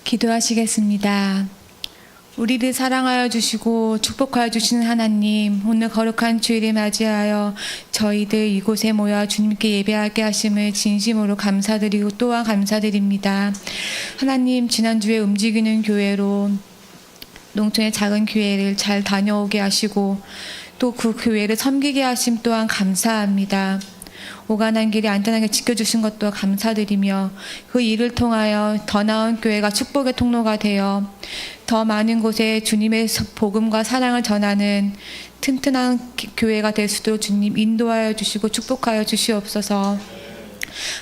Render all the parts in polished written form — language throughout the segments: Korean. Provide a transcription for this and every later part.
기도하시겠습니다. 우리를 사랑하여 주시고 축복하여 주시는 하나님, 오늘 거룩한 주일을 맞이하여 저희들 이곳에 모여 주님께 예배하게 하심을 진심으로 감사드리고 또한 감사드립니다. 하나님, 지난주에 움직이는 교회로 농촌의 작은 교회를 잘 다녀오게 하시고 또 그 교회를 섬기게 하심 또한 감사합니다. 오가는 길이 안전하게 지켜주신 것도 감사드리며 그 일을 통하여 더 나은 교회가 축복의 통로가 되어 더 많은 곳에 주님의 복음과 사랑을 전하는 튼튼한 교회가 될 수 있도록 주님 인도하여 주시고 축복하여 주시옵소서.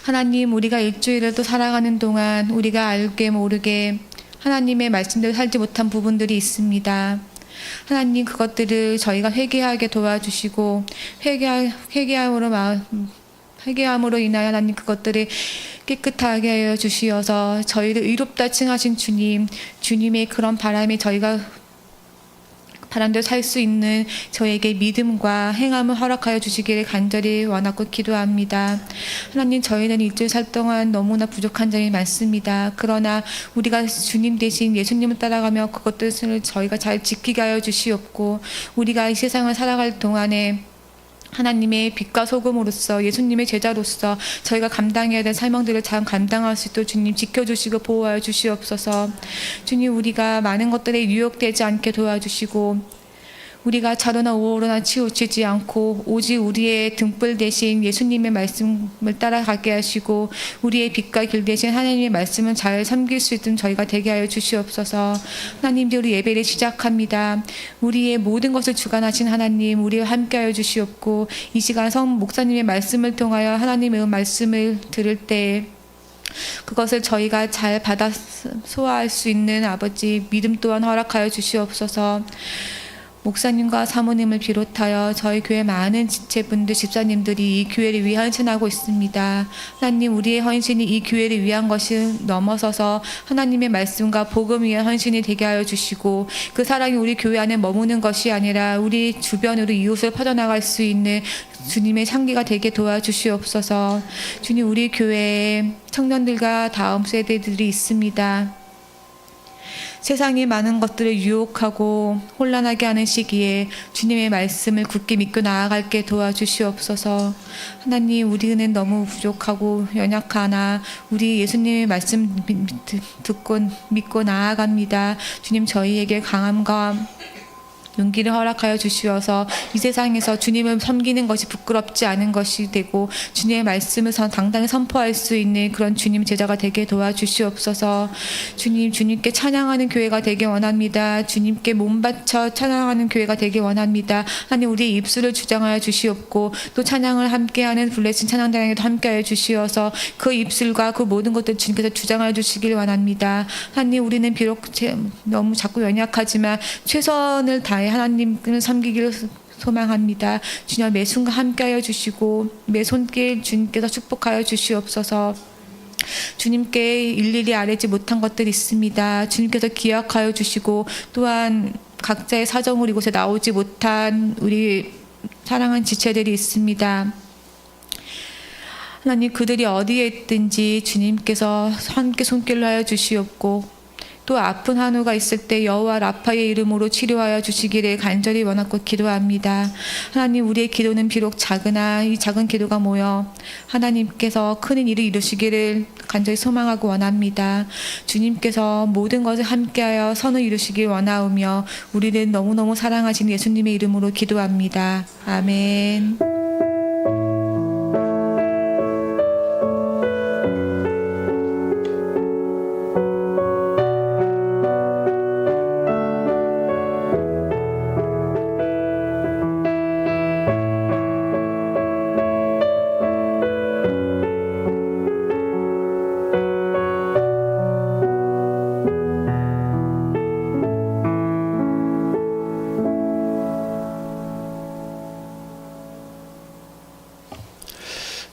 하나님, 우리가 일주일을 또 살아가는 동안 우리가 알게 모르게 하나님의 말씀대로 살지 못한 부분들이 있습니다. 하나님, 그것들을 저희가 회개하게 도와주시고 회개함으로 인하여 하나님 그것들을 깨끗하게 하여 주시어서 저희를 의롭다 칭하신 주님의 그런 바람이 저희가 바람대로 살 수 있는 저에게 믿음과 행함을 허락하여 주시기를 간절히 원하고 기도합니다. 하나님, 저희는 일주일 살 동안 너무나 부족한 점이 많습니다. 그러나 우리가 주님 대신 예수님을 따라가며 그것들을 저희가 잘 지키게 하여 주시옵고 우리가 이 세상을 살아갈 동안에 하나님의 빛과 소금으로서 예수님의 제자로서 저희가 감당해야 될 사명들을 잘 감당할 수 있도록 주님 지켜주시고 보호하여 주시옵소서. 주님, 우리가 많은 것들에 유혹되지 않게 도와주시고 우리가 좌로나 우호로나 치우치지 않고 오직 우리의 등불 대신 예수님의 말씀을 따라가게 하시고 우리의 빛과 길 대신 하나님의 말씀을 잘 섬길 수 있는 저희가 되게 하여 주시옵소서. 하나님, 우리 예배를 시작합니다. 우리의 모든 것을 주관하신 하나님, 우리와 함께하여 주시옵고 이 시간 성 목사님의 말씀을 통하여 하나님의 말씀을 들을 때 그것을 저희가 잘 받아 소화할 수 있는 아버지 믿음 또한 허락하여 주시옵소서. 목사님과 사모님을 비롯하여 저희 교회 많은 지체분들, 집사님들이 이 교회를 위해 헌신하고 있습니다. 하나님, 우리의 헌신이 이 교회를 위한 것이 넘어서서 하나님의 말씀과 복음 위한 헌신이 되게 하여 주시고 그 사랑이 우리 교회 안에 머무는 것이 아니라 우리 주변으로 이웃을 퍼져나갈 수 있는 주님의 향기가 되게 도와주시옵소서. 주님, 우리 교회에 청년들과 다음 세대들이 있습니다. 세상이 많은 것들을 유혹하고 혼란하게 하는 시기에 주님의 말씀을 굳게 믿고 나아갈게 도와주시옵소서. 하나님, 우리는 너무 부족하고 연약하나 우리 예수님의 말씀 듣고 믿고 나아갑니다. 주님, 저희에게 강함과 용기를 허락하여 주시어서 이 세상에서 주님을 섬기는 것이 부끄럽지 않은 것이 되고 주님의 말씀을 당당히 선포할 수 있는 그런 주님 제자가 되게 도와주시옵소서. 주님께 찬양하는 교회가 되게 원합니다. 주님께 몸바쳐 찬양하는 교회가 되게 원합니다. 하나님, 우리의 입술을 주장하여 주시옵고 또 찬양을 함께하는 블레싱 찬양단에게도 함께하여 주시어서 그 입술과 그 모든 것들 주님께서 주장하여 주시길 원합니다. 하나님, 우리는 비록 너무 자꾸 연약하지만 최선을 다해 하나님을 섬기기를 소망합니다. 주님, 매 순간 함께하여 주시고 매 손길 주님께서 축복하여 주시옵소서. 주님께 일일이 아뢰지 못한 것들이 있습니다. 주님께서 기억하여 주시고 또한 각자의 사정으로 이곳에 나오지 못한 우리 사랑하는 지체들이 있습니다. 하나님, 그들이 어디에 있든지 주님께서 함께 손길로 하여 주시옵고 또 아픈 한우가 있을 때 여호와 라파의 이름으로 치료하여 주시기를 간절히 원하고 기도합니다. 하나님, 우리의 기도는 비록 작으나 이 작은 기도가 모여 하나님께서 큰 일을 이루시기를 간절히 소망하고 원합니다. 주님께서 모든 것을 함께하여 선을 이루시길 원하오며 우리는 너무너무 사랑하시는 예수님의 이름으로 기도합니다. 아멘.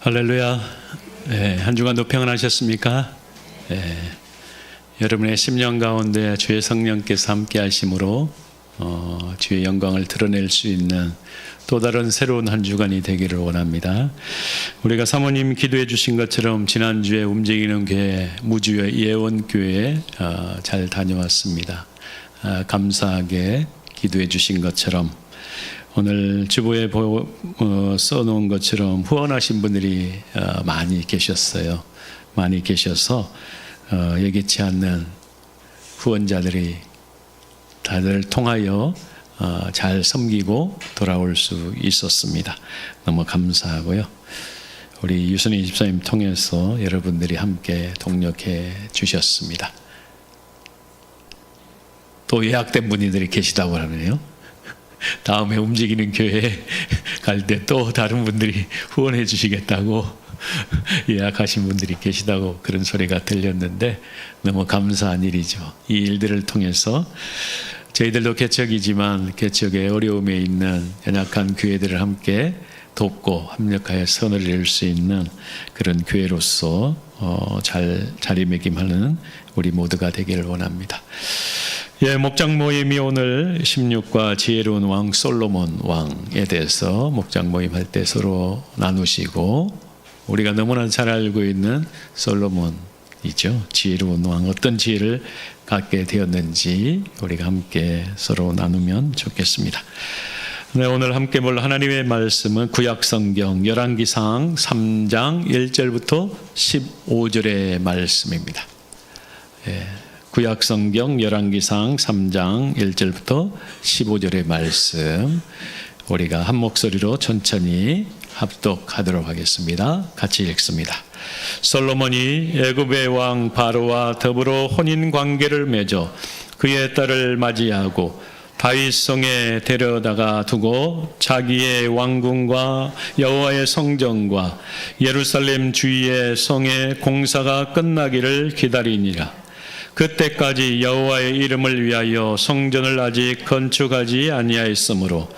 할렐루야. 한 주간도 평안하셨습니까? 여러분의 심령 가운데 주의 성령께서 함께 하심으로 주의 영광을 드러낼 수 있는 또 다른 새로운 한 주간이 되기를 원합니다. 우리가 사모님 기도해 주신 것처럼 지난주에 움직이는 교회 무주의 예원교회에 잘 다녀왔습니다. 감사하게 기도해 주신 것처럼 오늘 주보에 써놓은 것처럼 후원하신 분들이 많이 계셨어요. 많이 계셔서 예기치 않는 후원자들이 다들 통하여 잘 섬기고 돌아올 수 있었습니다. 너무 감사하고요. 우리 유선희 집사님 통해서 여러분들이 함께 동력해 주셨습니다. 또 예약된 분들이 계시다고 하네요. 다음에 움직이는 교회에 갈 때 또 다른 분들이 후원해 주시겠다고 예약하신 분들이 계시다고 그런 소리가 들렸는데 너무 감사한 일이죠. 이 일들을 통해서 저희들도 개척이지만 개척의 어려움에 있는 연약한 교회들을 함께 돕고 합력하여 선을 이룰 수 있는 그런 교회로서 잘 자리매김하는 우리 모두가 되기를 원합니다. 목장 모임이 오늘 16과 지혜로운 왕 솔로몬 왕에 대해서 목장 모임할 때 서로 나누시고 우리가 너무나 잘 알고 있는 솔로몬이죠. 지혜로운 왕 어떤 지혜를 갖게 되었는지 우리가 함께 서로 나누면 좋겠습니다. 네, 오늘 함께 볼 하나님의 말씀은 구약성경 열왕기상 3장 1절부터 15절의 말씀입니다. 구약성경 열왕기상 3장 1절부터 15절의 말씀 우리가 한 목소리로 천천히 합독하도록 하겠습니다. 같이 읽습니다. 솔로몬이 애굽의 왕 바로와 더불어 혼인 관계를 맺어 그의 딸을 맞이하고 다윗성에 데려다가 두고 자기의 왕궁과 여호와의 성전과 예루살렘 주위의 성의 공사가 끝나기를 기다리니라. 그때까지 여호와의 이름을 위하여 성전을 아직 건축하지 아니하였으므로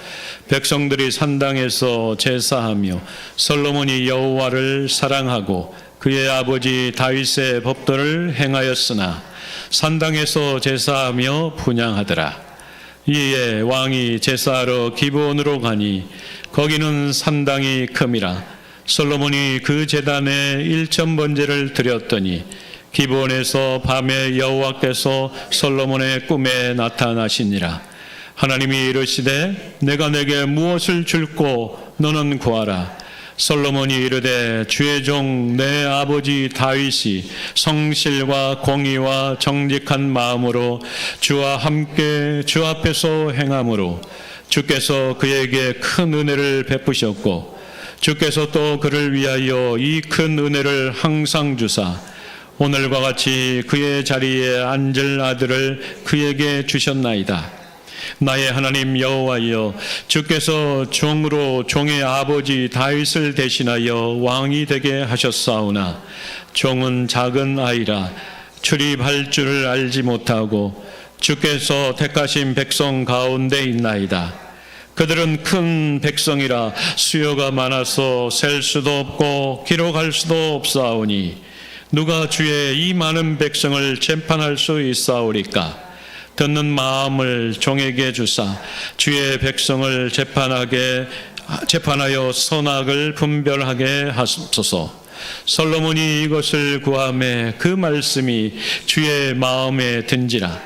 백성들이 산당에서 제사하며 솔로몬이 여호와를 사랑하고 그의 아버지 다윗의 법도를 행하였으나 산당에서 제사하며 분향하더라. 이에 왕이 제사하러 기브온으로 가니 거기는 산당이 큼이라. 솔로몬이 그 제단에 1,000번제를 드렸더니 기브온에서 밤에 여호와께서 솔로몬의 꿈에 나타나시니라. 하나님이 이르시되 내가 내게 무엇을 줄꼬 너는 구하라. 솔로몬이 이르되 주의 종 내 아버지 다윗이 성실과 공의와 정직한 마음으로 주와 함께 주 앞에서 행함으로 주께서 그에게 큰 은혜를 베푸셨고 주께서 또 그를 위하여 이 큰 은혜를 항상 주사 오늘과 같이 그의 자리에 앉을 아들을 그에게 주셨나이다. 나의 하나님 여호와여, 주께서 종으로 종의 아버지 다윗을 대신하여 왕이 되게 하셨사오나 종은 작은 아이라 출입할 줄을 알지 못하고 주께서 택하신 백성 가운데 있나이다. 그들은 큰 백성이라 수요가 많아서 셀 수도 없고 기록할 수도 없사오니 누가 주의 이 많은 백성을 재판할 수 있사오리까? 듣는 마음을 종에게 주사 주의 백성을 재판하여 선악을 분별하게 하소서. 솔로몬이 이것을 구하매 그 말씀이 주의 마음에 든지라.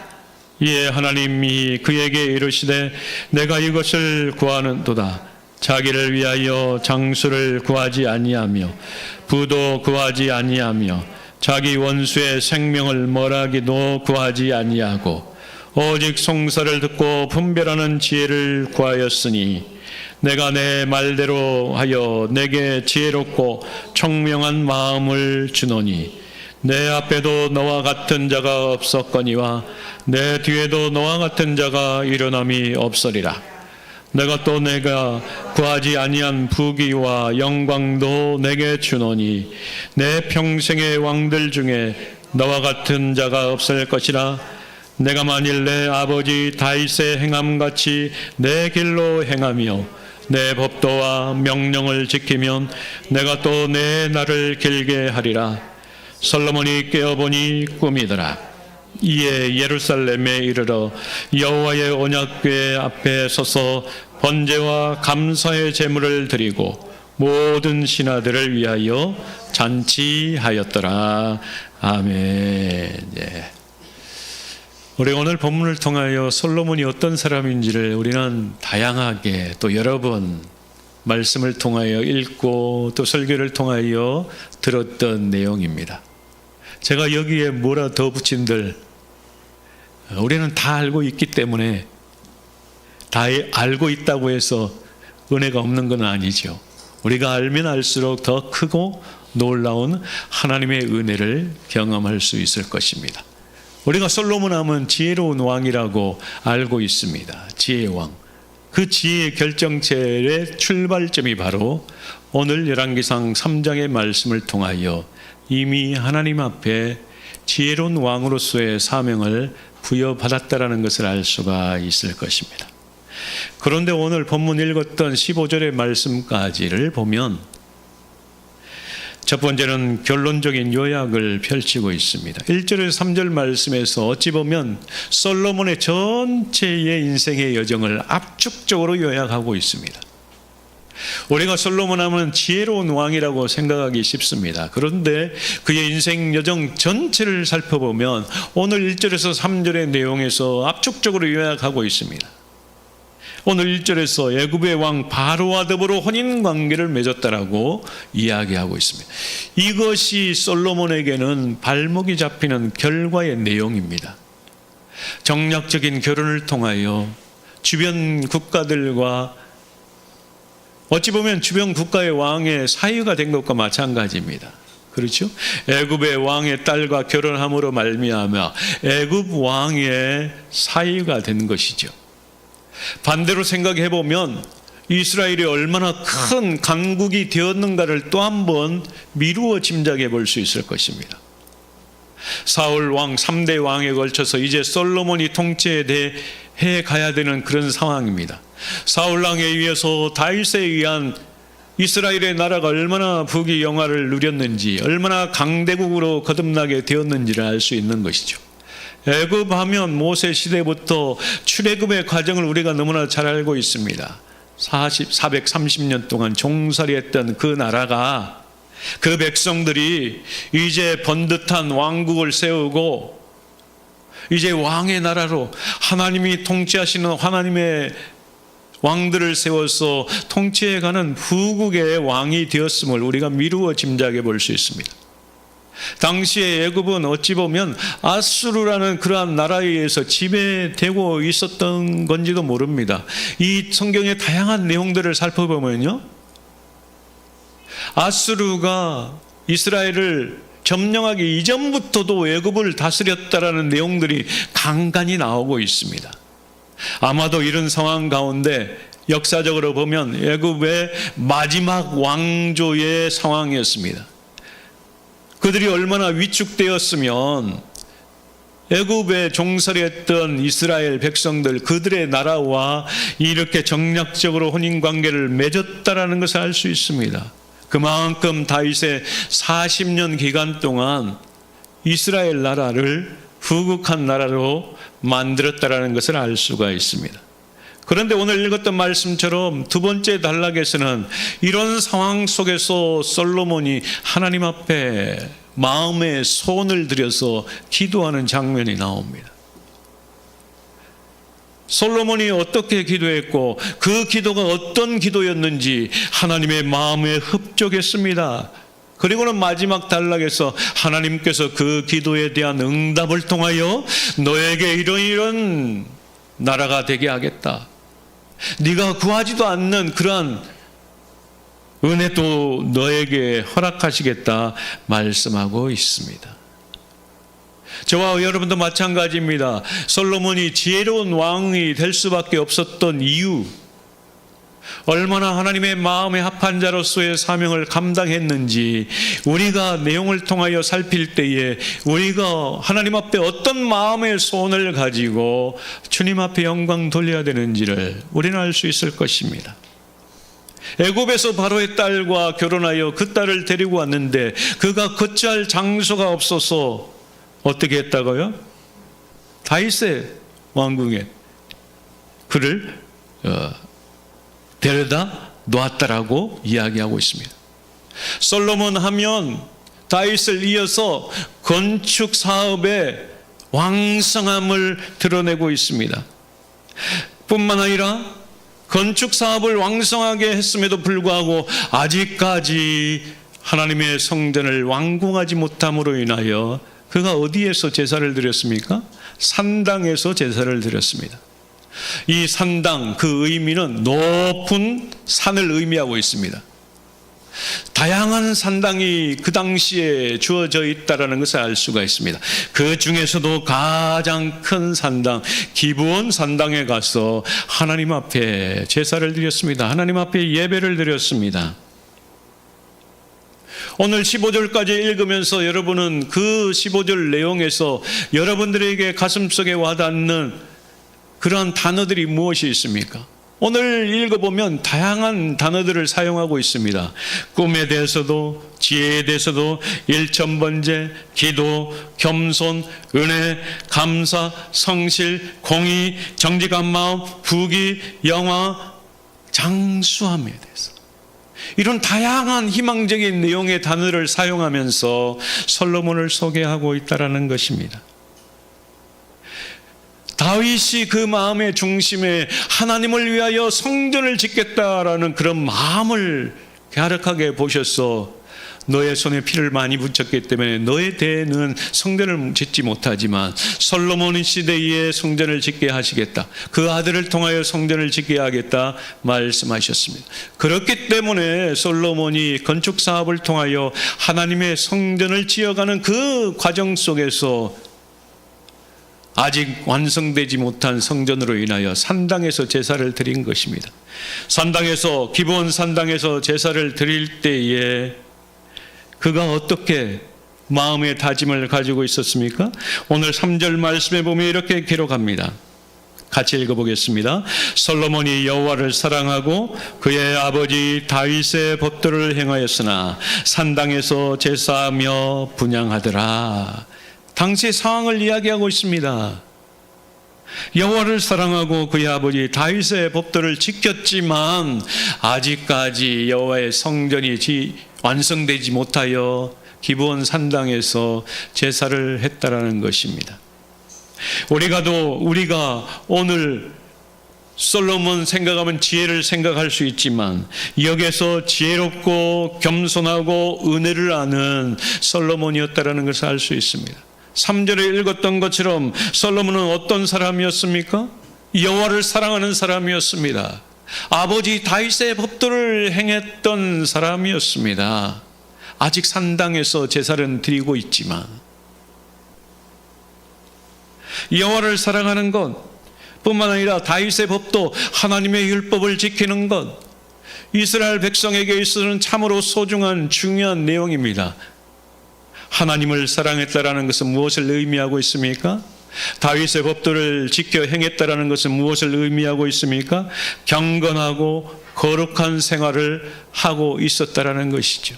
이에 하나님이 그에게 이르시되 내가 이것을 구하는도다. 자기를 위하여 장수를 구하지 아니하며 부도 구하지 아니하며 자기 원수의 생명을 멸하기도 구하지 아니하고 오직 송사를 듣고 분별하는 지혜를 구하였으니 내가 내 말대로 하여 내게 지혜롭고 청명한 마음을 주노니 내 앞에도 너와 같은 자가 없었거니와 내 뒤에도 너와 같은 자가 일어남이 없으리라. 내가 구하지 아니한 부귀와 영광도 내게 주노니 내 평생의 왕들 중에 너와 같은 자가 없을 것이라. 내가 만일 내 아버지 다윗의 행함같이 내 길로 행하며 내 법도와 명령을 지키면 내가 또 내 날을 길게 하리라. 솔로몬이 깨어보니 꿈이더라. 이에 예루살렘에 이르러 여호와의 언약궤 앞에 서서 번제와 감사의 제물을 드리고 모든 신하들을 위하여 잔치하였더라. 아멘. 예. 우리 오늘 본문을 통하여 솔로몬이 어떤 사람인지를 우리는 다양하게 또 여러 번 말씀을 통하여 읽고 또 설교를 통하여 들었던 내용입니다. 제가 여기에 뭐라 더 붙인들 우리는 다 알고 있기 때문에 다 알고 있다고 해서 은혜가 없는 건 아니죠. 우리가 알면 알수록 더 크고 놀라운 하나님의 은혜를 경험할 수 있을 것입니다. 우리가 솔로몬 하면 지혜로운 왕이라고 알고 있습니다. 지혜의 왕. 그 지혜의 결정체의 출발점이 바로 오늘 열왕기상 3장의 말씀을 통하여 이미 하나님 앞에 지혜로운 왕으로서의 사명을 부여받았다라는 것을 알 수가 있을 것입니다. 그런데 오늘 본문 읽었던 15절의 말씀까지를 보면 첫 번째는 결론적인 요약을 펼치고 있습니다. 1절에서 3절 말씀에서 어찌 보면 솔로몬의 전체의 인생의 여정을 압축적으로 요약하고 있습니다. 우리가 솔로몬 하면 지혜로운 왕이라고 생각하기 쉽습니다. 그런데 그의 인생 여정 전체를 살펴보면 오늘 1절에서 3절의 내용에서 압축적으로 요약하고 있습니다. 오늘 1절에서 애굽의 왕 바로와 더불어 혼인관계를 맺었다라고 이야기하고 있습니다. 이것이 솔로몬에게는 발목이 잡히는 결과의 내용입니다. 정략적인 결혼을 통하여 주변 국가들과 어찌 보면 주변 국가의 왕의 사유가 된 것과 마찬가지입니다. 그렇죠? 애굽의 왕의 딸과 결혼함으로 말미암아 애굽 왕의 사유가 된 것이죠. 반대로 생각해 보면 이스라엘이 얼마나 큰 강국이 되었는가를 또 한 번 미루어 짐작해 볼 수 있을 것입니다. 사울 왕 3대 왕에 걸쳐서 이제 솔로몬이 통치에 대해 가야 되는 그런 상황입니다. 사울 왕에 의해서 다윗에 의한 이스라엘의 나라가 얼마나 부귀 영화를 누렸는지, 얼마나 강대국으로 거듭나게 되었는지를 알 수 있는 것이죠. 애굽하면 모세 시대부터 출애굽의 과정을 우리가 너무나 잘 알고 있습니다. 430년 동안 종살이했던 그 나라가, 그 백성들이 이제 번듯한 왕국을 세우고 이제 왕의 나라로 하나님이 통치하시는 하나님의 왕들을 세워서 통치해가는 후국의 왕이 되었음을 우리가 미루어 짐작해 볼 수 있습니다. 당시의 애굽은 어찌 보면 아수르라는 그러한 나라에 의해서 지배되고 있었던 건지도 모릅니다. 이 성경의 다양한 내용들을 살펴보면요, 아수르가 이스라엘을 점령하기 이전부터도 애굽을 다스렸다라는 내용들이 간간히 나오고 있습니다. 아마도 이런 상황 가운데 역사적으로 보면 애굽의 마지막 왕조의 상황이었습니다. 그들이 얼마나 위축되었으면 애굽에 종살이했던 이스라엘 백성들, 그들의 나라와 이렇게 정략적으로 혼인관계를 맺었다라는 것을 알 수 있습니다. 그만큼 다윗의 40년 기간 동안 이스라엘 나라를 후국한 나라로 만들었다라는 것을 알 수가 있습니다. 그런데 오늘 읽었던 말씀처럼 두 번째 단락에서는 이런 상황 속에서 솔로몬이 하나님 앞에 마음의 소원을 들여서 기도하는 장면이 나옵니다. 솔로몬이 어떻게 기도했고 그 기도가 어떤 기도였는지 하나님의 마음에 흡족했습니다. 그리고는 마지막 단락에서 하나님께서 그 기도에 대한 응답을 통하여 너에게 이런 나라가 되게 하겠다, 네가 구하지도 않는 그러한 은혜도 너에게 허락하시겠다 말씀하고 있습니다. 저와 여러분도 마찬가지입니다. 솔로몬이 지혜로운 왕이 될 수밖에 없었던 이유, 얼마나 하나님의 마음에 합한 자로서의 사명을 감당했는지 우리가 내용을 통하여 살필 때에 우리가 하나님 앞에 어떤 마음의 소원을 가지고 주님 앞에 영광 돌려야 되는지를 우리는 알 수 있을 것입니다. 애굽에서 바로의 딸과 결혼하여 그 딸을 데리고 왔는데 그가 거처할 장소가 없어서 어떻게 했다고요? 다윗의 왕궁에 그를 데려다 놓았다라고 이야기하고 있습니다. 솔로몬 하면 다윗을 이어서 건축 사업의 왕성함을 드러내고 있습니다. 뿐만 아니라 건축 사업을 왕성하게 했음에도 불구하고 아직까지 하나님의 성전을 완공하지 못함으로 인하여 그가 어디에서 제사를 드렸습니까? 산당에서 제사를 드렸습니다. 이 산당, 그 의미는 높은 산을 의미하고 있습니다. 다양한 산당이 그 당시에 주어져 있다는 것을 알 수가 있습니다. 그 중에서도 가장 큰 산당, 기브온 산당에 가서 하나님 앞에 제사를 드렸습니다. 하나님 앞에 예배를 드렸습니다. 오늘 15절까지 읽으면서 여러분은 그 15절 내용에서 여러분들에게 가슴속에 와닿는 그러한 단어들이 무엇이 있습니까? 오늘 읽어보면 다양한 단어들을 사용하고 있습니다. 꿈에 대해서도, 지혜에 대해서도, 일천번제, 기도, 겸손, 은혜, 감사, 성실, 공의, 정직한 마음, 부귀, 영화, 장수함에 대해서 이런 다양한 희망적인 내용의 단어를 사용하면서 솔로몬을 소개하고 있다는 것입니다. 다윗이 그 마음의 중심에 하나님을 위하여 성전을 짓겠다라는 그런 마음을 갸륵하게 보셔서 너의 손에 피를 많이 묻혔기 때문에 너의 대에는 성전을 짓지 못하지만 솔로몬 시대에 성전을 짓게 하시겠다. 그 아들을 통하여 성전을 짓게 하겠다 말씀하셨습니다. 그렇기 때문에 솔로몬이 건축 사업을 통하여 하나님의 성전을 지어가는 그 과정 속에서 아직 완성되지 못한 성전으로 인하여 산당에서 제사를 드린 것입니다. 산당에서, 기브온 산당에서 제사를 드릴 때에 그가 어떻게 마음의 다짐을 가지고 있었습니까? 오늘 3절 말씀에 보면 이렇게 기록합니다. 같이 읽어보겠습니다. 솔로몬이 여호와를 사랑하고 그의 아버지 다윗의 법도를 행하였으나 산당에서 제사하며 분향하더라. 당시 상황을 이야기하고 있습니다. 여호와를 사랑하고 그의 아버지 다윗의 법도를 지켰지만 아직까지 여호와의 성전이 완성되지 못하여 기브온 산당에서 제사를 했다라는 것입니다. 우리가 오늘 솔로몬 생각하면 지혜를 생각할 수 있지만 여기서 지혜롭고 겸손하고 은혜를 아는 솔로몬이었다라는 것을 알 수 있습니다. 3절에 읽었던 것처럼 솔로몬은 어떤 사람이었습니까? 여호와를 사랑하는 사람이었습니다. 아버지 다윗의 법도를 행했던 사람이었습니다. 아직 산당에서 제사를 드리고 있지만 여호와를 사랑하는 것 뿐만 아니라 다윗의 법도 하나님의 율법을 지키는 것, 이스라엘 백성에게 있어서는 참으로 소중한 중요한 내용입니다. 하나님을 사랑했다라는 것은 무엇을 의미하고 있습니까? 다윗의 법도를 지켜 행했다라는 것은 무엇을 의미하고 있습니까? 경건하고 거룩한 생활을 하고 있었다라는 것이죠.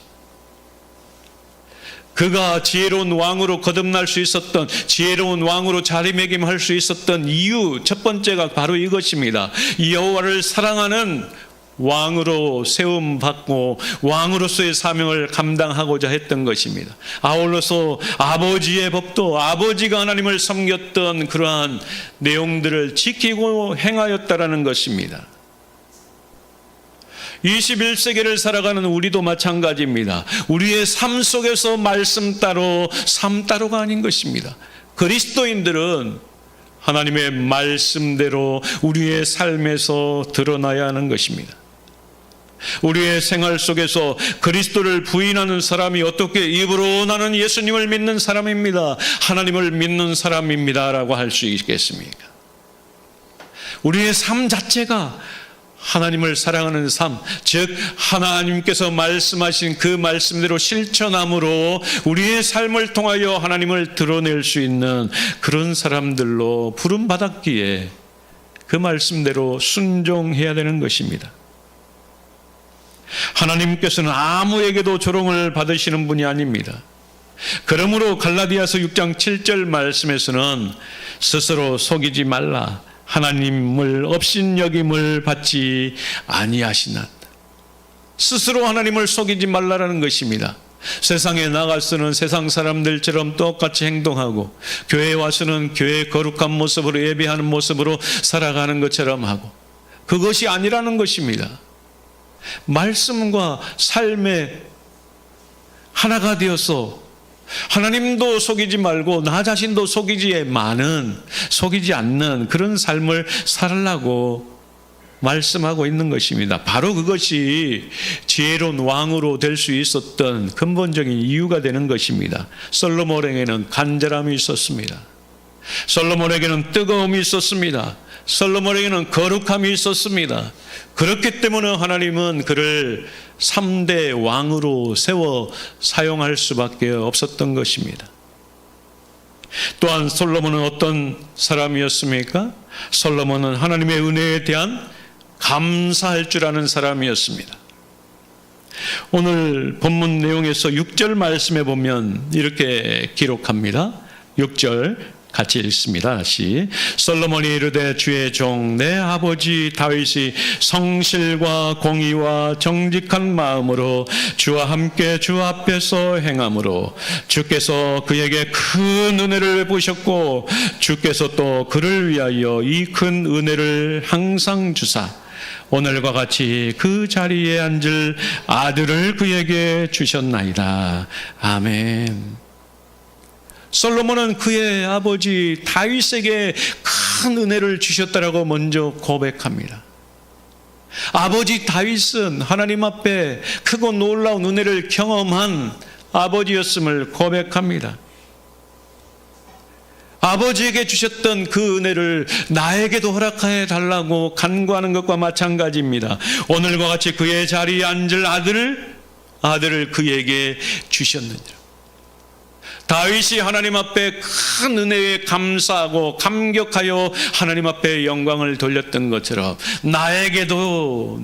그가 지혜로운 왕으로 거듭날 수 있었던, 지혜로운 왕으로 자리매김할 수 있었던 이유 첫 번째가 바로 이것입니다. 여호와를 사랑하는 왕으로 세움받고 왕으로서의 사명을 감당하고자 했던 것입니다. 아울러서 아버지의 법도, 아버지가 하나님을 섬겼던 그러한 내용들을 지키고 행하였다라는 것입니다. 21세기를 살아가는 우리도 마찬가지입니다. 우리의 삶 속에서 말씀 따로, 삶 따로가 아닌 것입니다. 그리스도인들은 하나님의 말씀대로 우리의 삶에서 드러나야 하는 것입니다. 우리의 생활 속에서 그리스도를 부인하는 사람이 어떻게 입으로 나는 예수님을 믿는 사람입니다, 하나님을 믿는 사람입니다 라고 할 수 있겠습니까? 우리의 삶 자체가 하나님을 사랑하는 삶, 즉 하나님께서 말씀하신 그 말씀대로 실천함으로 우리의 삶을 통하여 하나님을 드러낼 수 있는 그런 사람들로 부름받았기에 그 말씀대로 순종해야 되는 것입니다. 하나님께서는 아무에게도 조롱을 받으시는 분이 아닙니다. 그러므로 갈라디아서 6장 7절 말씀에서는 스스로 속이지 말라. 하나님을 업신여김을 받지 아니하시나. 스스로 하나님을 속이지 말라라는 것입니다. 세상에 나가서는 세상 사람들처럼 똑같이 행동하고 교회에 와서는 교회의 거룩한 모습으로 예배하는 모습으로 살아가는 것처럼 하고, 그것이 아니라는 것입니다. 말씀과 삶의 하나가 되어서 하나님도 속이지 말고 나 자신도 속이지 않는 그런 삶을 살라고 말씀하고 있는 것입니다. 바로 그것이 지혜로운 왕으로 될 수 있었던 근본적인 이유가 되는 것입니다. 솔로몬에게는 간절함이 있었습니다. 솔로몬에게는 뜨거움이 있었습니다. 솔로몬에게는 거룩함이 있었습니다. 그렇기 때문에 하나님은 그를 3대 왕으로 세워 사용할 수밖에 없었던 것입니다. 또한 솔로몬은 어떤 사람이었습니까? 솔로몬은 하나님의 은혜에 대한 감사할 줄 아는 사람이었습니다. 오늘 본문 내용에서 6절 말씀에 보면 이렇게 기록합니다. 6절 같이 읽습니다. 다시. 솔로몬이 이르되 주의 종 내 아버지 다윗이 성실과 공의와 정직한 마음으로 주와 함께 주 앞에서 행함으로 주께서 그에게 큰 은혜를 베푸셨고 주께서 또 그를 위하여 이 큰 은혜를 항상 주사 오늘과 같이 그 자리에 앉을 아들을 그에게 주셨나이다. 아멘. 솔로몬은 그의 아버지 다윗에게 큰 은혜를 주셨다라고 먼저 고백합니다. 아버지 다윗은 하나님 앞에 크고 놀라운 은혜를 경험한 아버지였음을 고백합니다. 아버지에게 주셨던 그 은혜를 나에게도 허락해 달라고 간구하는 것과 마찬가지입니다. 오늘과 같이 그의 자리에 앉을 아들을 그에게 주셨느니라. 다윗이 하나님 앞에 큰 은혜에 감사하고 감격하여 하나님 앞에 영광을 돌렸던 것처럼 나에게도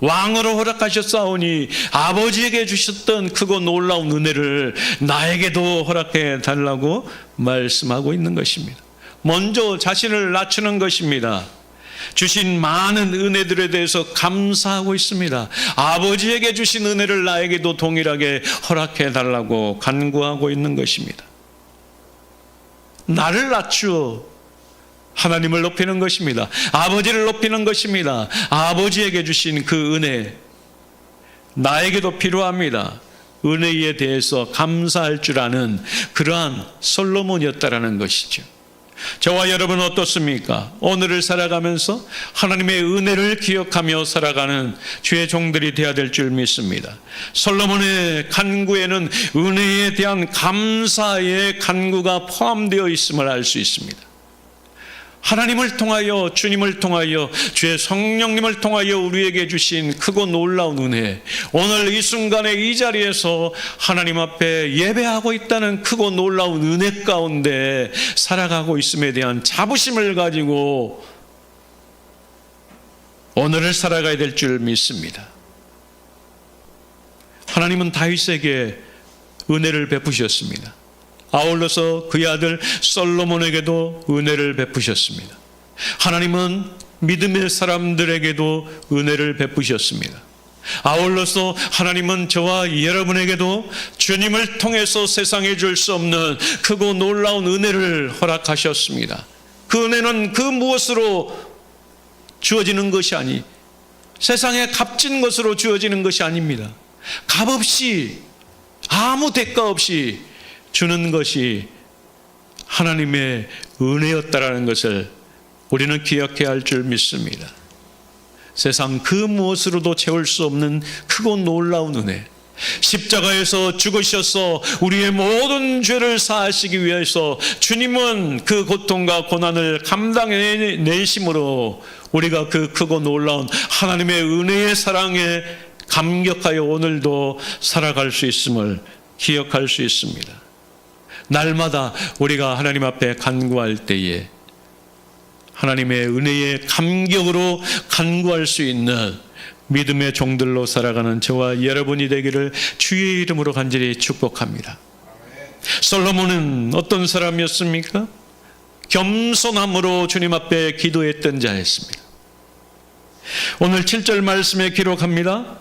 왕으로 허락하셨사오니 아버지에게 주셨던 크고 놀라운 은혜를 나에게도 허락해 달라고 말씀하고 있는 것입니다. 먼저 자신을 낮추는 것입니다. 주신 많은 은혜들에 대해서 감사하고 있습니다. 아버지에게 주신 은혜를 나에게도 동일하게 허락해 달라고 간구하고 있는 것입니다. 나를 낮추어 하나님을 높이는 것입니다. 아버지를 높이는 것입니다. 아버지에게 주신 그 은혜 나에게도 필요합니다. 은혜에 대해서 감사할 줄 아는 그러한 솔로몬이었다라는 것이죠. 저와 여러분은 어떻습니까? 오늘을 살아가면서 하나님의 은혜를 기억하며 살아가는 주의 종들이 되어야 될 줄 믿습니다. 솔로몬의 간구에는 은혜에 대한 감사의 간구가 포함되어 있음을 알 수 있습니다. 하나님을 통하여 주님을 통하여 주의 성령님을 통하여 우리에게 주신 크고 놀라운 은혜, 오늘 이 순간에 이 자리에서 하나님 앞에 예배하고 있다는 크고 놀라운 은혜 가운데 살아가고 있음에 대한 자부심을 가지고 오늘을 살아가야 될 줄 믿습니다. 하나님은 다윗에게 은혜를 베푸셨습니다. 아울러서 그의 아들 솔로몬에게도 은혜를 베푸셨습니다. 하나님은 믿음의 사람들에게도 은혜를 베푸셨습니다. 아울러서 하나님은 저와 여러분에게도 주님을 통해서 세상에 줄 수 없는 크고 놀라운 은혜를 허락하셨습니다. 그 은혜는 그 무엇으로 주어지는 것이 아니, 세상에 값진 것으로 주어지는 것이 아닙니다. 값없이, 아무 대가 없이 주는 것이 하나님의 은혜였다라는 것을 우리는 기억해야 할 줄 믿습니다. 세상 그 무엇으로도 채울 수 없는 크고 놀라운 은혜, 십자가에서 죽으셔서 우리의 모든 죄를 사하시기 위해서 주님은 그 고통과 고난을 감당해내심으로 우리가 그 크고 놀라운 하나님의 은혜의 사랑에 감격하여 오늘도 살아갈 수 있음을 기억할 수 있습니다. 날마다 우리가 하나님 앞에 간구할 때에 하나님의 은혜의 감격으로 간구할 수 있는 믿음의 종들로 살아가는 저와 여러분이 되기를 주의 이름으로 간절히 축복합니다. 솔로몬은 어떤 사람이었습니까? 겸손함으로 주님 앞에 기도했던 자였습니다. 오늘 7절 말씀에 기록합니다.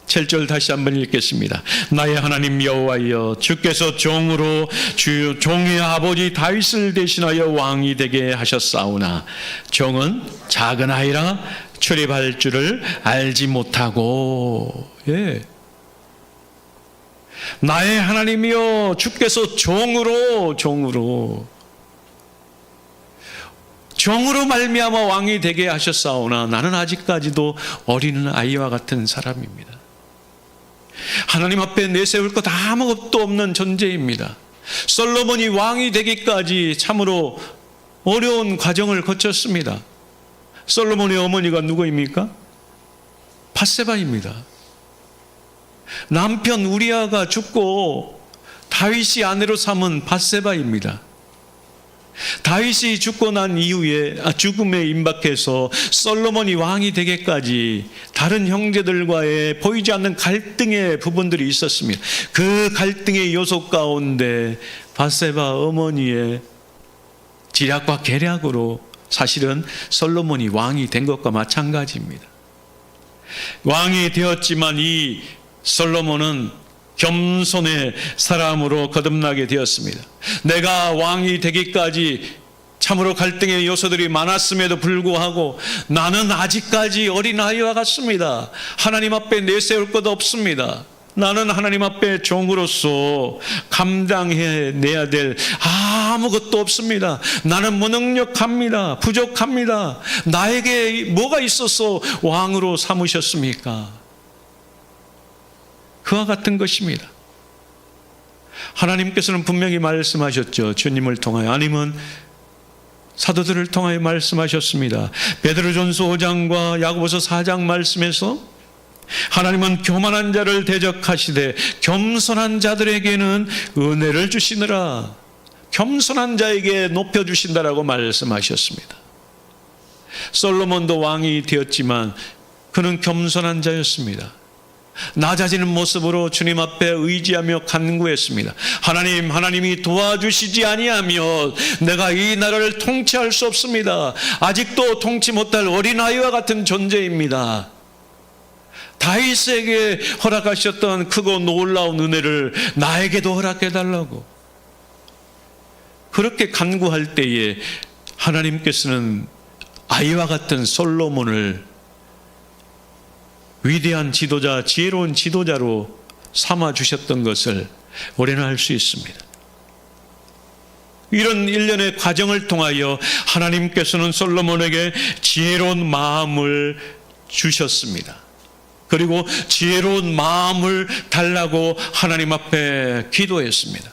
7절 다시 한번 읽겠습니다. 나의 하나님 여호와여, 주께서 종으로 종의 아버지 다윗을 대신하여 왕이 되게 하셨사오나 종은 작은 아이라 출입할 줄을 알지 못하고. 나의 하나님이여, 주께서 종으로 말미암아 왕이 되게 하셨사오나 나는 아직까지도 어린 아이와 같은 사람입니다. 하나님 앞에 내세울 것 아무것도 없는 존재입니다. 솔로몬이 왕이 되기까지 참으로 어려운 과정을 거쳤습니다. 솔로몬의 어머니가 누구입니까? 밧세바입니다. 남편 우리아가 죽고 다윗이 아내로 삼은 밧세바입니다. 다윗이 죽고 난 이후에 죽음에 임박해서 솔로몬이 왕이 되기까지 다른 형제들과의 보이지 않는 갈등의 부분들이 있었습니다. 그 갈등의 요소 가운데 밧세바 어머니의 지략과 계략으로 사실은 솔로몬이 왕이 된 것과 마찬가지입니다. 왕이 되었지만 이 솔로몬은 겸손의 사람으로 거듭나게 되었습니다. 내가 왕이 되기까지 참으로 갈등의 요소들이 많았음에도 불구하고 나는 아직까지 어린아이와 같습니다. 하나님 앞에 내세울 것 없습니다. 나는 하나님 앞에 종으로서 감당해내야 될 아무것도 없습니다. 나는 무능력합니다. 부족합니다. 나에게 뭐가 있어서 왕으로 삼으셨습니까? 그와 같은 것입니다. 하나님께서는 분명히 말씀하셨죠. 주님을 통하여, 아니면 사도들을 통하여 말씀하셨습니다. 베드로전서 5장과 야고보서 4장 말씀에서 하나님은 교만한 자를 대적하시되 겸손한 자들에게는 은혜를 주시느라, 겸손한 자에게 높여주신다라고 말씀하셨습니다. 솔로몬도 왕이 되었지만 그는 겸손한 자였습니다. 낮아지는 모습으로 주님 앞에 의지하며 간구했습니다. 하나님이 도와주시지 아니하면 내가 이 나라를 통치할 수 없습니다. 아직도 통치 못할 어린아이와 같은 존재입니다. 다윗에게 허락하셨던 크고 놀라운 은혜를 나에게도 허락해달라고 그렇게 간구할 때에 하나님께서는 아이와 같은 솔로몬을 위대한 지도자, 지혜로운 지도자로 삼아주셨던 것을 우리는 알 수 있습니다. 이런 일련의 과정을 통하여 하나님께서는 솔로몬에게 지혜로운 마음을 주셨습니다. 그리고 지혜로운 마음을 달라고 하나님 앞에 기도했습니다.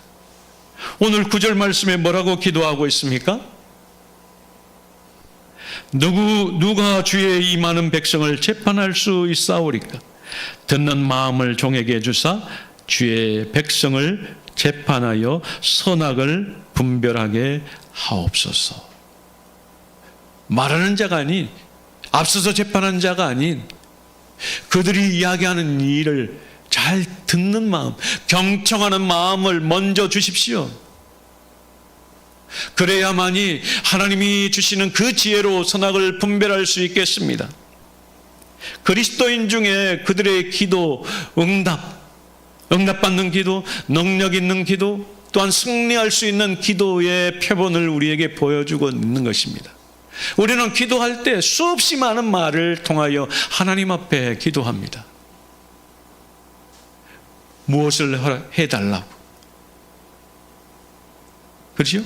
오늘 9절 말씀에 뭐라고 기도하고 있습니까? 누가 주의 이 많은 백성을 재판할 수 있사오리까? 듣는 마음을 종에게 주사 주의 백성을 재판하여 선악을 분별하게 하옵소서. 말하는 자가 아닌, 앞서서 재판한 자가 아닌, 그들이 이야기하는 일을 잘 듣는 마음, 경청하는 마음을 먼저 주십시오. 그래야만이 하나님이 주시는 그 지혜로 선악을 분별할 수 있겠습니다. 그리스도인 중에 그들의 기도, 응답받는 기도, 능력 있는 기도, 또한 승리할 수 있는 기도의 표본을 우리에게 보여주고 있는 것입니다. 우리는 기도할 때 수없이 많은 말을 통하여 하나님 앞에 기도합니다. 무엇을 해달라고. 그렇죠?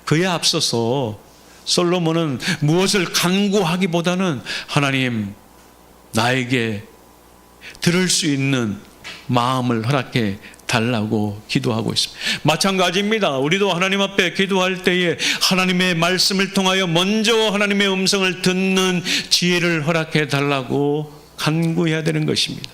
그에 앞서서 솔로몬은 무엇을 간구하기보다는 하나님, 나에게 들을 수 있는 마음을 허락해 달라고 기도하고 있습니다. 마찬가지입니다. 우리도 하나님 앞에 기도할 때에 하나님의 말씀을 통하여 먼저 하나님의 음성을 듣는 지혜를 허락해 달라고 간구해야 되는 것입니다.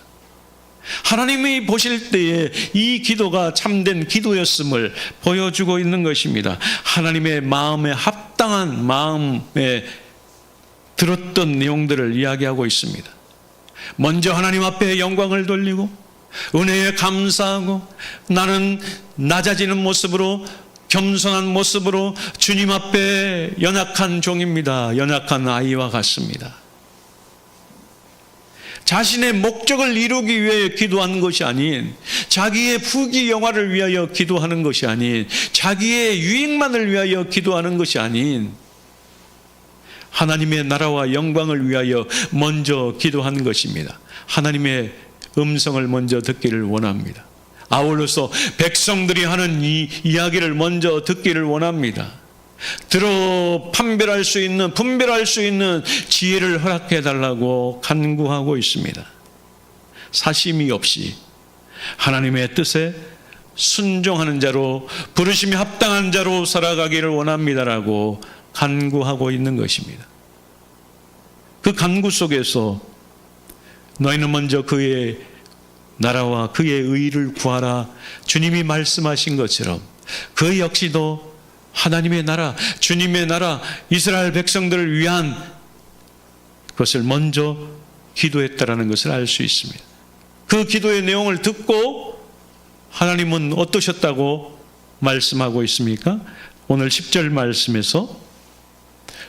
하나님이 보실 때에 이 기도가 참된 기도였음을 보여주고 있는 것입니다. 하나님의 마음에 합당한 마음에 들었던 내용들을 이야기하고 있습니다. 먼저 하나님 앞에 영광을 돌리고 은혜에 감사하고 나는 낮아지는 모습으로 겸손한 모습으로 주님 앞에 연약한 종입니다. 연약한 아이와 같습니다. 자신의 목적을 이루기 위해 기도하는 것이 아닌, 자기의 부귀 영화를 위하여 기도하는 것이 아닌, 자기의 유익만을 위하여 기도하는 것이 아닌, 하나님의 나라와 영광을 위하여 먼저 기도하는 것입니다. 하나님의 음성을 먼저 듣기를 원합니다. 아울러서 백성들이 하는 이 이야기를 먼저 듣기를 원합니다. 들어 분별할 수 있는 지혜를 허락해 달라고 간구하고 있습니다. 사심이 없이 하나님의 뜻에 순종하는 자로, 부르심이 합당한 자로 살아가기를 원합니다라고 간구하고 있는 것입니다. 그 간구 속에서 너희는 먼저 그의 나라와 그의 의를 구하라, 주님이 말씀하신 것처럼 그 역시도 하나님의 나라, 주님의 나라, 이스라엘 백성들을 위한 것을 먼저 기도했다라는 것을 알 수 있습니다. 그 기도의 내용을 듣고 하나님은 어떠셨다고 말씀하고 있습니까? 오늘 10절 말씀에서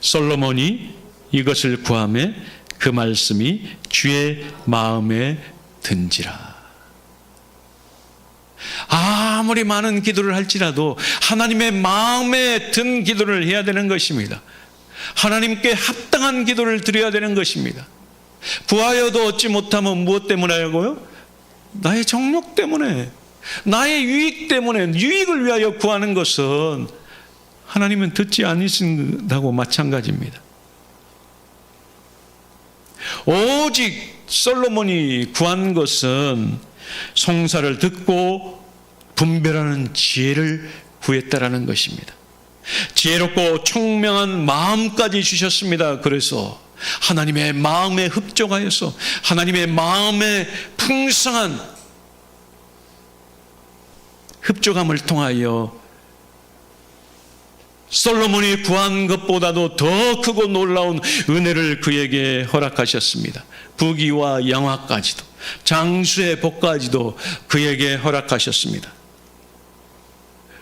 솔로몬이 이것을 구하매 그 말씀이 주의 마음에 든지라. 아무리 많은 기도를 할지라도 하나님의 마음에 든 기도를 해야 되는 것입니다. 하나님께 합당한 기도를 드려야 되는 것입니다. 구하여도 얻지 못하면 무엇 때문에 하고요? 나의 정욕 때문에, 나의 유익 때문에, 유익을 위하여 구하는 것은 하나님은 듣지 않으신다고 마찬가지입니다. 오직 솔로몬이 구한 것은 송사를 듣고 분별하는 지혜를 구했다라는 것입니다. 지혜롭고 총명한 마음까지 주셨습니다. 그래서 하나님의 마음에 흡족하여서 하나님의 마음에 풍성한 흡족함을 통하여 솔로몬이 구한 것보다도 더 크고 놀라운 은혜를 그에게 허락하셨습니다. 부귀와 영화까지도, 장수의 복까지도 그에게 허락하셨습니다.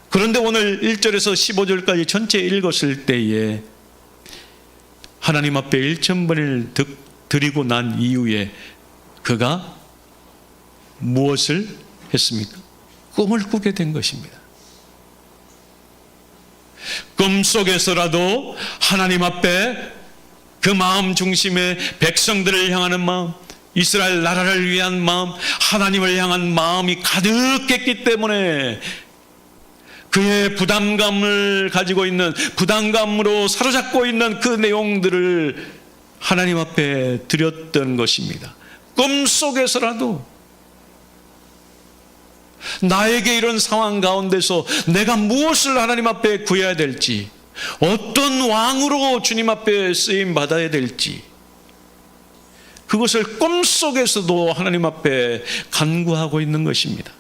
그런데 오늘 1절에서 15절까지 전체 읽었을 때에 하나님 앞에 1,000번을 드리고 난 이후에 그가 무엇을 했습니까? 꿈을 꾸게 된 것입니다. 꿈속에서라도 하나님 앞에 그 마음 중심에 백성들을 향하는 마음, 이스라엘 나라를 위한 마음, 하나님을 향한 마음이 가득했기 때문에 그의 부담감을 가지고 있는, 부담감으로 사로잡고 있는 그 내용들을 하나님 앞에 드렸던 것입니다. 꿈속에서라도 나에게 이런 상황 가운데서 내가 무엇을 하나님 앞에 구해야 될지, 어떤 왕으로 주님 앞에 쓰임 받아야 될지, 그것을 꿈속에서도 하나님 앞에 간구하고 있는 것입니다.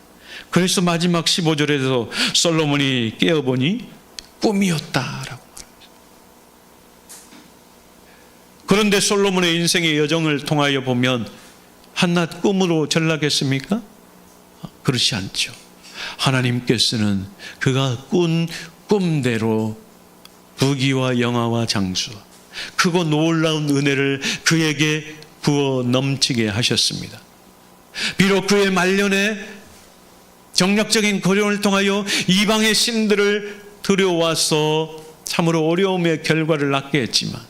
그래서 마지막 15절에서 솔로몬이 깨어보니 꿈이었다라고 말합니다. 그런데 솔로몬의 인생의 여정을 통하여 보면 한낱 꿈으로 전락했습니까? 그렇지 않죠. 하나님께서는 그가 꾼 꿈대로 부귀와 영화와 장수와 크고 놀라운 은혜를 그에게 부어 넘치게 하셨습니다. 비록 그의 말년에 정략적인 고령을 통하여 이방의 신들을 들여와서 참으로 어려움의 결과를 낳게 했지만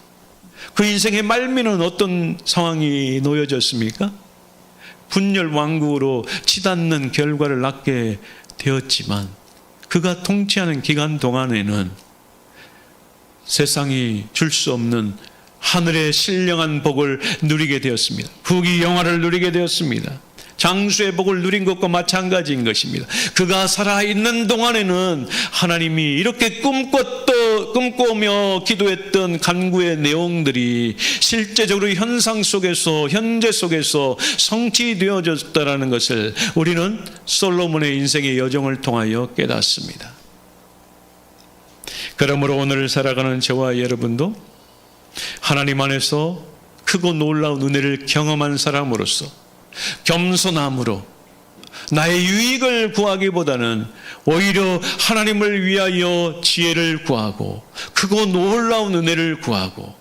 그 인생의 말미는 어떤 상황이 놓여졌습니까? 분열 왕국으로 치닫는 결과를 낳게 되었지만 그가 통치하는 기간 동안에는 세상이 줄 수 없는 하늘의 신령한 복을 누리게 되었습니다. 부귀 영화를 누리게 되었습니다. 장수의 복을 누린 것과 마찬가지인 것입니다. 그가 살아있는 동안에는 하나님이 이렇게 꿈꾸며 기도했던 간구의 내용들이 실제적으로 현상 속에서, 현재 속에서 성취되어졌다는 것을 우리는 솔로몬의 인생의 여정을 통하여 깨닫습니다. 그러므로 오늘 살아가는 저와 여러분도 하나님 안에서 그 크고 놀라운 은혜를 경험한 사람으로서 겸손함으로 나의 유익을 구하기보다는 오히려 하나님을 위하여 지혜를 구하고 크고 놀라운 은혜를 구하고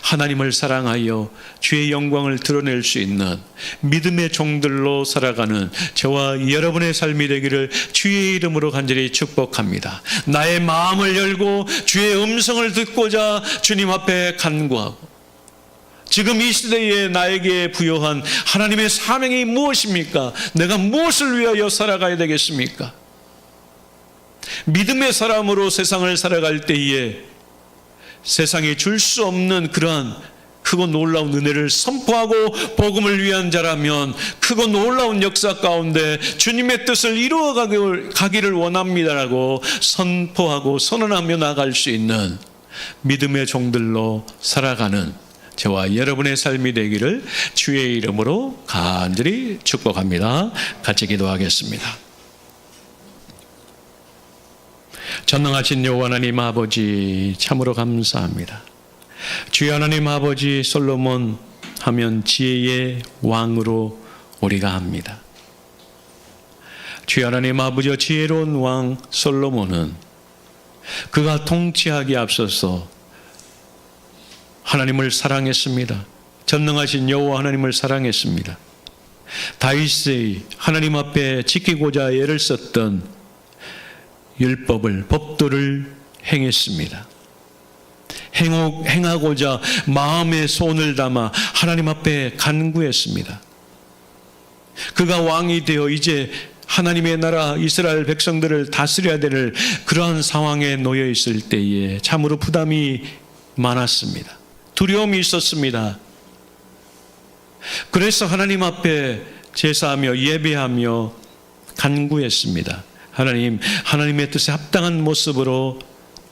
하나님을 사랑하여 주의 영광을 드러낼 수 있는 믿음의 종들로 살아가는 저와 여러분의 삶이 되기를 주의 이름으로 간절히 축복합니다. 나의 마음을 열고 주의 음성을 듣고자 주님 앞에 간구하고 지금 이 시대에 나에게 부여한 하나님의 사명이 무엇입니까? 내가 무엇을 위하여 살아가야 되겠습니까? 믿음의 사람으로 세상을 살아갈 때에 세상에 줄 수 없는 그러한 크고 놀라운 은혜를 선포하고 복음을 위한 자라면 크고 놀라운 역사 가운데 주님의 뜻을 이루어 가기를 원합니다라고 선포하고 선언하며 나갈 수 있는 믿음의 종들로 살아가는 저와 여러분의 삶이 되기를 주의 이름으로 간절히 축복합니다. 같이 기도하겠습니다. 전능하신 여호와 하나님 아버지 참으로 감사합니다. 주의 하나님 아버지 솔로몬 하면 지혜의 왕으로 우리가 합니다. 주의 하나님 아버지 지혜로운 왕 솔로몬은 그가 통치하기에 앞서서 하나님을 사랑했습니다. 전능하신 여호와 하나님을 사랑했습니다. 다윗의 하나님 앞에 지키고자 애를 썼던 율법을 법도를 행했습니다. 행하고자 마음의 손을 담아 하나님 앞에 간구했습니다. 그가 왕이 되어 이제 하나님의 나라 이스라엘 백성들을 다스려야 될 그러한 상황에 놓여 있을 때에 참으로 부담이 많았습니다. 두려움이 있었습니다. 그래서 하나님 앞에 제사하며 예배하며 간구했습니다. 하나님, 하나님의 뜻에 합당한 모습으로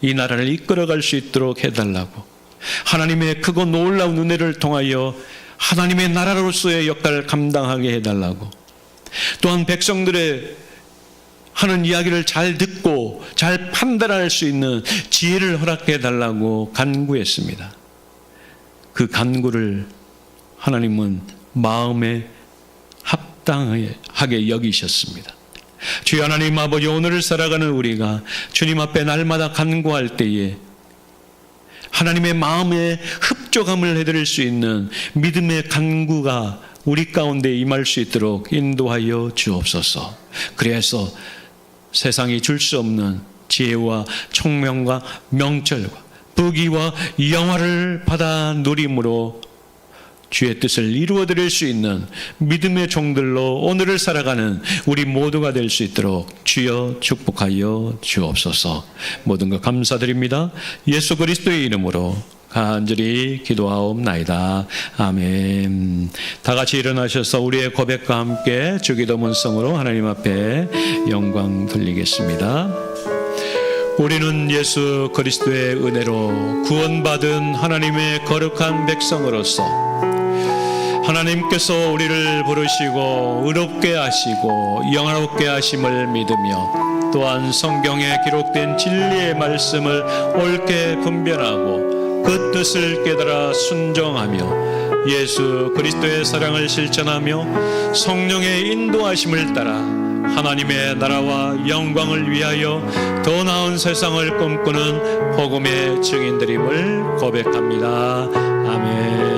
이 나라를 이끌어갈 수 있도록 해달라고, 하나님의 크고 놀라운 은혜를 통하여 하나님의 나라로서의 역할을 감당하게 해달라고, 또한 백성들의 하는 이야기를 잘 듣고 잘 판단할 수 있는 지혜를 허락해 달라고 간구했습니다. 그 간구를 하나님은 마음에 합당하게 여기셨습니다. 주여 하나님 아버지, 오늘을 살아가는 우리가 주님 앞에 날마다 간구할 때에 하나님의 마음에 흡족함을 해드릴 수 있는 믿음의 간구가 우리 가운데 임할 수 있도록 인도하여 주옵소서. 그래서 세상이 줄 수 없는 지혜와 총명과 명철과 부귀와 영화를 받아 누림으로 주의 뜻을 이루어드릴 수 있는 믿음의 종들로 오늘을 살아가는 우리 모두가 될 수 있도록 주여 축복하여 주옵소서. 모든 것 감사드립니다. 예수 그리스도의 이름으로 간절히 기도하옵나이다. 아멘. 다 같이 일어나셔서 우리의 고백과 함께 주기도 문성으로 하나님 앞에 영광 돌리겠습니다. 우리는 예수 그리스도의 은혜로 구원받은 하나님의 거룩한 백성으로서 하나님께서 우리를 부르시고 의롭게 하시고 영화롭게 하심을 믿으며 또한 성경에 기록된 진리의 말씀을 옳게 분별하고 그 뜻을 깨달아 순종하며 예수 그리스도의 사랑을 실천하며 성령의 인도하심을 따라 하나님의 나라와 영광을 위하여 더 나은 세상을 꿈꾸는 복음의 증인들임을 고백합니다. 아멘.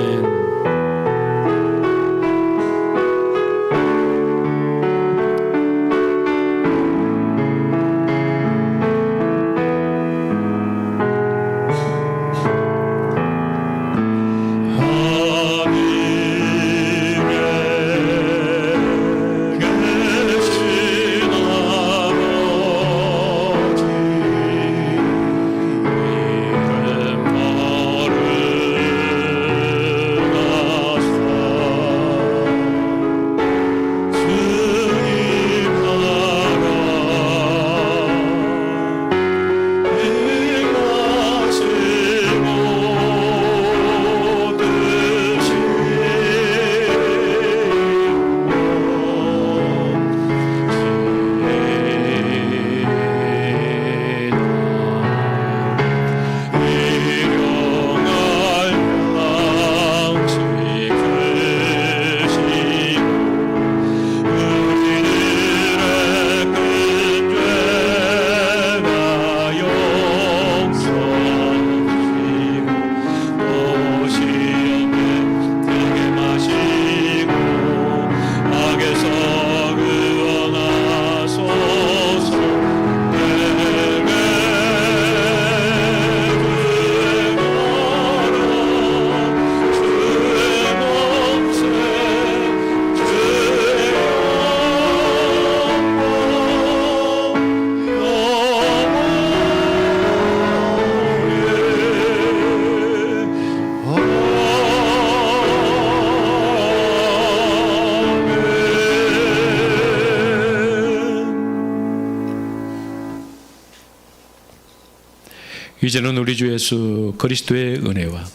이제는 우리 주 예수 그리스도의 은혜와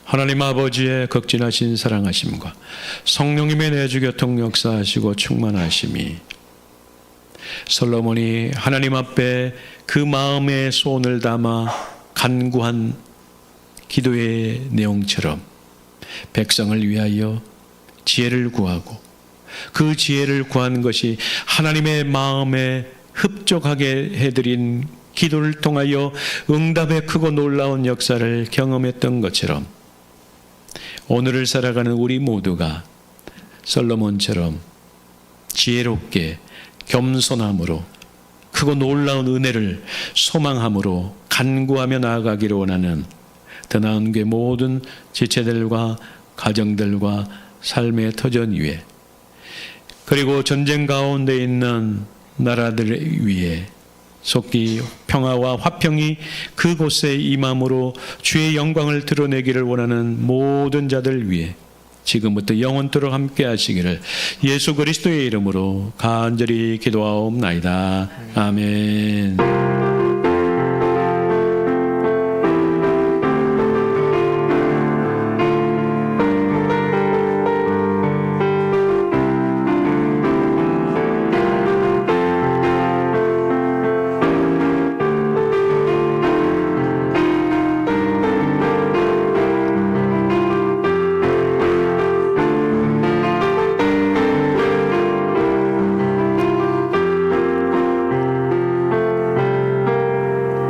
하나님 아버지의 극진하신 사랑하심과 성령님의 내주 교통 역사하시고 충만하심이 솔로몬이 하나님 앞에 그 마음의 소원을 담아 간구한 기도의 내용처럼 백성을 위하여 지혜를 구하고 그 지혜를 구한 것이 하나님의 마음에 흡족하게 해드린 기도를 통하여 응답의 크고 놀라운 역사를 경험했던 것처럼 오늘을 살아가는 우리 모두가 솔로몬처럼 지혜롭게 겸손함으로 크고 놀라운 은혜를 소망함으로 간구하며 나아가기를 원하는 더 나은 게 모든 지체들과 가정들과 삶의 터전 위에 그리고 전쟁 가운데 있는 나라들 위에 속히 평화와 화평이 그곳에 임함으로 주의 영광을 드러내기를 원하는 모든 자들 위해 지금부터 영원토록 함께 하시기를 예수 그리스도의 이름으로 간절히 기도하옵나이다. 아멘.